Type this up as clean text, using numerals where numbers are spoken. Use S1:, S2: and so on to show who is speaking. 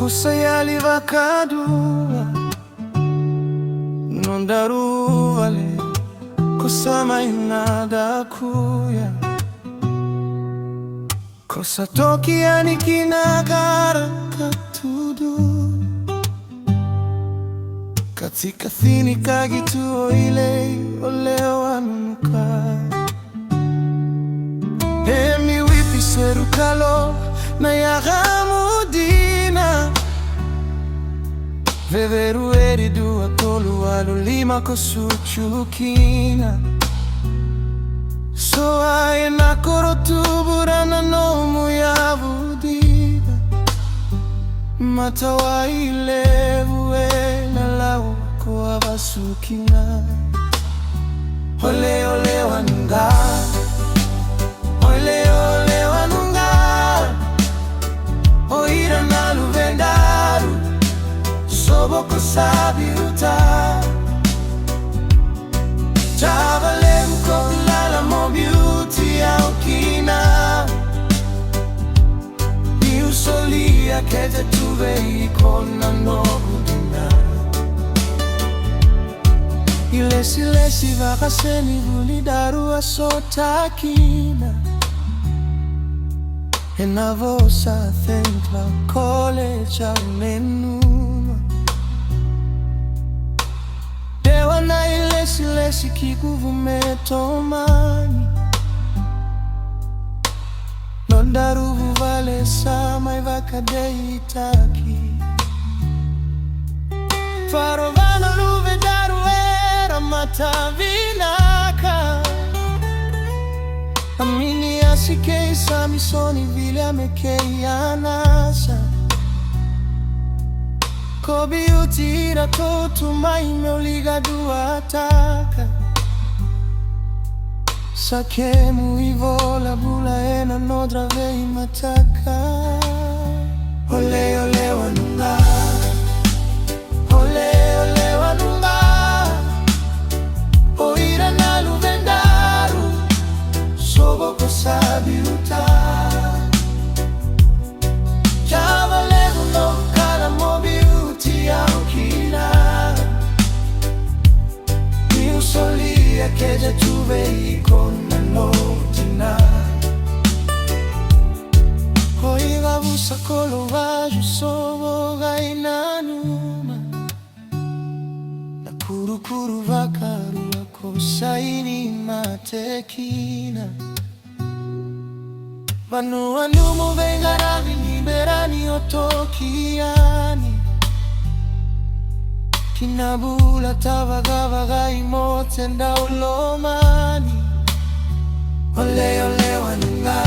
S1: kusayali vakadua nondaru vale kusama inada kuya kosa toki anikinagara katudu katika thini kagituo ile olewa nuqa hemi wipi serukalo na yagamudina veveru eridu atolu alulima kosuchukina so ayena korotuburana nomu yavudida matawailevuwe nalawo kwa basukina ole ole wanunga ole ole wanunga oira naluvendaru soboko sabiuta chavale mkolala mo beauty aukina niusolia kete tuve ikona nogudina ilesi lesi vakaseni vulidaru asotakina enavosa thenkla college menuma dewa na ilesi lesi kikuvumetomani nondaru vale sama ivakadeitaki farovano luvedaru era matavinaka amini asike samisoni vile amekei anasa kobi utira totuma imeoliga duataka sakemu ivola bula ena nodrave imataka ole ole wanunga ole ole wanunga oira naluvendaru soboko sabiuta chavalevu no kala mo beauty aukina niusolia keja tuve ikona notina hoiva vusa kolovaju sovoga inanuma na kurukuru vakaru akosaini matekina vanu anumu vengaravi liberani otokiani kinabula tavagavaga imotenda ulomani ole ole wanunga